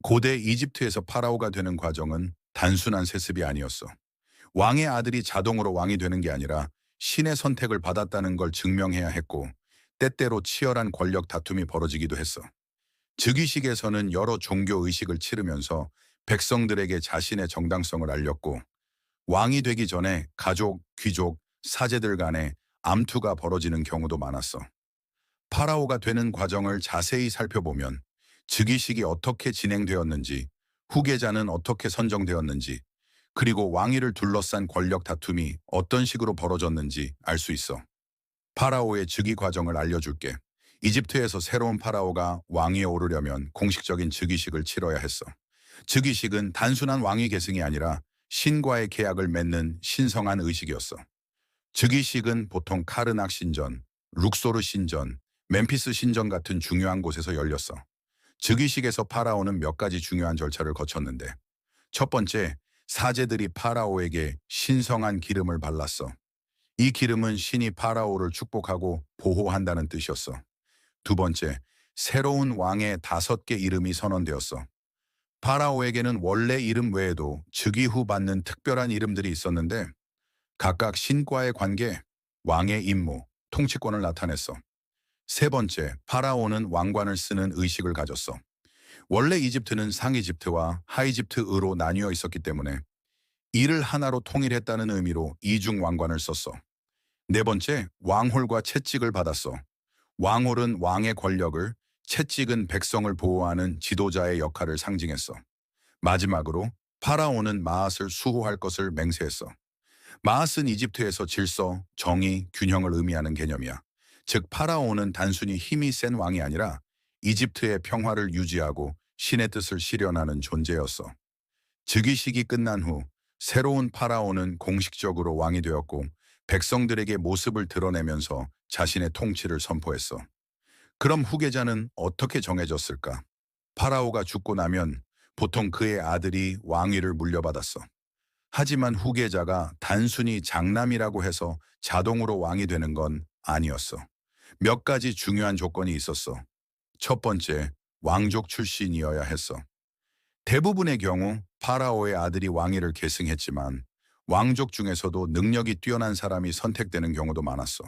고대 이집트에서 파라오가 되는 과정은 단순한 세습이 아니었어. 왕의 아들이 자동으로 왕이 되는 게 아니라 신의 선택을 받았다는 걸 증명해야 했고, 때때로 치열한 권력 다툼이 벌어지기도 했어. 즉위식에서는 여러 종교 의식을 치르면서 백성들에게 자신의 정당성을 알렸고, 왕이 되기 전에 가족, 귀족, 사제들 간에 암투가 벌어지는 경우도 많았어. 파라오가 되는 과정을 자세히 살펴보면 즉위식이 어떻게 진행되었는지, 후계자는 어떻게 선정되었는지, 그리고 왕위를 둘러싼 권력 다툼이 어떤 식으로 벌어졌는지 알 수 있어. 파라오의 즉위 과정을 알려줄게. 이집트에서 새로운 파라오가 왕위에 오르려면 공식적인 즉위식을 치러야 했어. 즉위식은 단순한 왕위 계승이 아니라 신과의 계약을 맺는 신성한 의식이었어. 즉위식은 보통 카르낙 신전, 룩소르 신전, 멤피스 신전 같은 중요한 곳에서 열렸어. 즉위식에서 파라오는 몇 가지 중요한 절차를 거쳤는데, 첫 번째, 사제들이 파라오에게 신성한 기름을 발랐어. 이 기름은 신이 파라오를 축복하고 보호한다는 뜻이었어. 두 번째, 새로운 왕의 5개 이름이 선언되었어. 파라오에게는 원래 이름 외에도 즉위 후 받는 특별한 이름들이 있었는데, 각각 신과의 관계, 왕의 임무, 통치권을 나타냈어. 세 번째, 파라오는 왕관을 쓰는 의식을 가졌어. 원래 이집트는 상이집트와 하이집트으로 나뉘어 있었기 때문에 이를 하나로 통일했다는 의미로 이중 왕관을 썼어. 네 번째, 왕홀과 채찍을 받았어. 왕홀은 왕의 권력을, 채찍은 백성을 보호하는 지도자의 역할을 상징했어. 마지막으로 파라오는 마앗을 수호할 것을 맹세했어. 마앗은 이집트에서 질서, 정의, 균형을 의미하는 개념이야. 즉 파라오는 단순히 힘이 센 왕이 아니라 이집트의 평화를 유지하고 신의 뜻을 실현하는 존재였어. 즉위식이 끝난 후 새로운 파라오는 공식적으로 왕이 되었고, 백성들에게 모습을 드러내면서 자신의 통치를 선포했어. 그럼 후계자는 어떻게 정해졌을까? 파라오가 죽고 나면 보통 그의 아들이 왕위를 물려받았어. 하지만 후계자가 단순히 장남이라고 해서 자동으로 왕이 되는 건 아니었어. 몇 가지 중요한 조건이 있었어. 첫 번째, 왕족 출신이어야 했어. 대부분의 경우 파라오의 아들이 왕위를 계승했지만 왕족 중에서도 능력이 뛰어난 사람이 선택되는 경우도 많았어.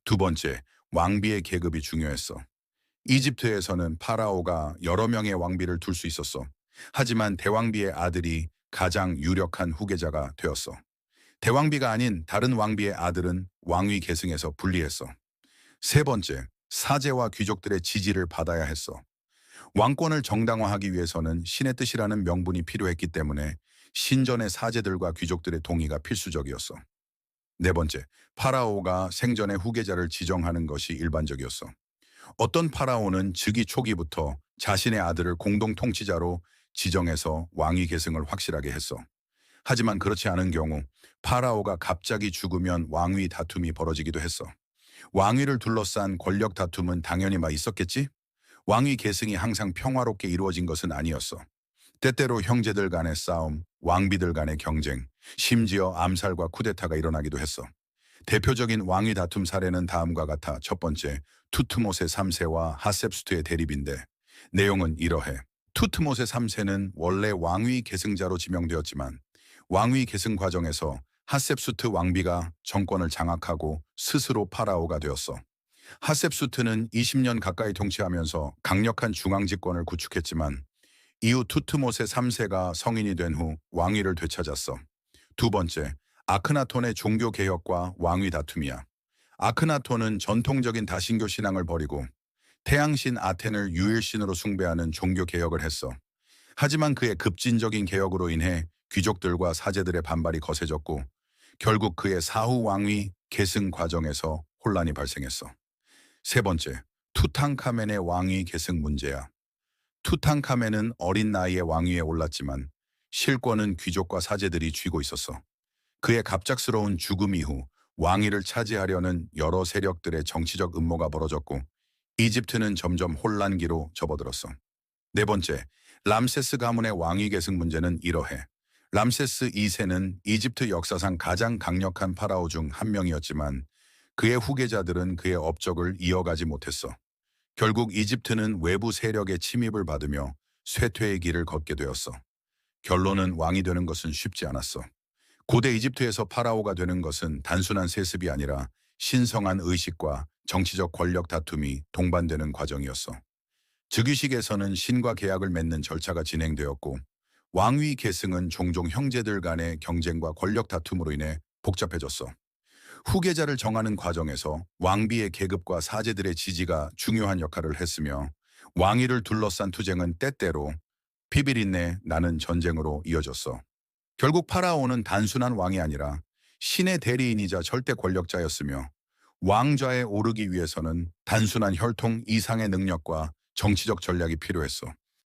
두 번째, 왕비의 계급이 중요했어. 이집트에서는 파라오가 여러 명의 왕비를 둘 수 있었어. 하지만 대왕비의 아들이 가장 유력한 후계자가 되었어. 대왕비가 아닌 다른 왕비의 아들은 왕위 계승에서 분리했어. 세 번째, 사제와 귀족들의 지지를 받아야 했어. 왕권을 정당화하기 위해서는 신의 뜻이라는 명분이 필요했기 때문에 신전의 사제들과 귀족들의 동의가 필수적이었어. 네 번째, 파라오가 생전에 후계자를 지정하는 것이 일반적이었어. 어떤 파라오는 즉위 초기부터 자신의 아들을 공동 통치자로 지정해서 왕위 계승을 확실하게 했어. 하지만 그렇지 않은 경우 파라오가 갑자기 죽으면 왕위 다툼이 벌어지기도 했어. 왕위를 둘러싼 권력 다툼은 당연히 있었겠지? 왕위 계승이 항상 평화롭게 이루어진 것은 아니었어. 때때로 형제들 간의 싸움, 왕비들 간의 경쟁, 심지어 암살과 쿠데타가 일어나기도 했어. 대표적인 왕위 다툼 사례는 다음과 같아. 첫 번째, 투트모세 3세와 하셉수트의 대립인데, 내용은 이러해. 투트모세 3세는 원래 왕위 계승자로 지명되었지만 왕위 계승 과정에서 하셉수트 왕비가 정권을 장악하고 스스로 파라오가 되었어. 하셉수트는 20년 가까이 통치하면서 강력한 중앙 집권을 구축했지만 이후 투트모세 3세가 성인이 된 후 왕위를 되찾았어. 두 번째, 아크나톤의 종교 개혁과 왕위 다툼이야. 아크나톤은 전통적인 다신교 신앙을 버리고 태양신 아텐을 유일신으로 숭배하는 종교 개혁을 했어. 하지만 그의 급진적인 개혁으로 인해 귀족들과 사제들의 반발이 거세졌고, 결국 그의 사후 왕위 계승 과정에서 혼란이 발생했어. 세 번째, 투탕카멘의 왕위 계승 문제야. 투탕카멘은 어린 나이에 왕위에 올랐지만 실권은 귀족과 사제들이 쥐고 있었어. 그의 갑작스러운 죽음 이후 왕위를 차지하려는 여러 세력들의 정치적 음모가 벌어졌고, 이집트는 점점 혼란기로 접어들었어. 네 번째, 람세스 가문의 왕위 계승 문제는 이러해. 람세스 2세는 이집트 역사상 가장 강력한 파라오 중 한 명이었지만 그의 후계자들은 그의 업적을 이어가지 못했어. 결국 이집트는 외부 세력의 침입을 받으며 쇠퇴의 길을 걷게 되었어. 결론은 왕이 되는 것은 쉽지 않았어. 고대 이집트에서 파라오가 되는 것은 단순한 세습이 아니라 신성한 의식과 정치적 권력 다툼이 동반되는 과정이었어. 즉위식에서는 신과 계약을 맺는 절차가 진행되었고, 왕위 계승은 종종 형제들 간의 경쟁과 권력 다툼으로 인해 복잡해졌어. 후계자를 정하는 과정에서 왕비의 계급과 사제들의 지지가 중요한 역할을 했으며, 왕위를 둘러싼 투쟁은 때때로 피비린내 나는 전쟁으로 이어졌어. 결국 파라오는 단순한 왕이 아니라 신의 대리인이자 절대 권력자였으며, 왕좌에 오르기 위해서는 단순한 혈통 이상의 능력과 정치적 전략이 필요했어.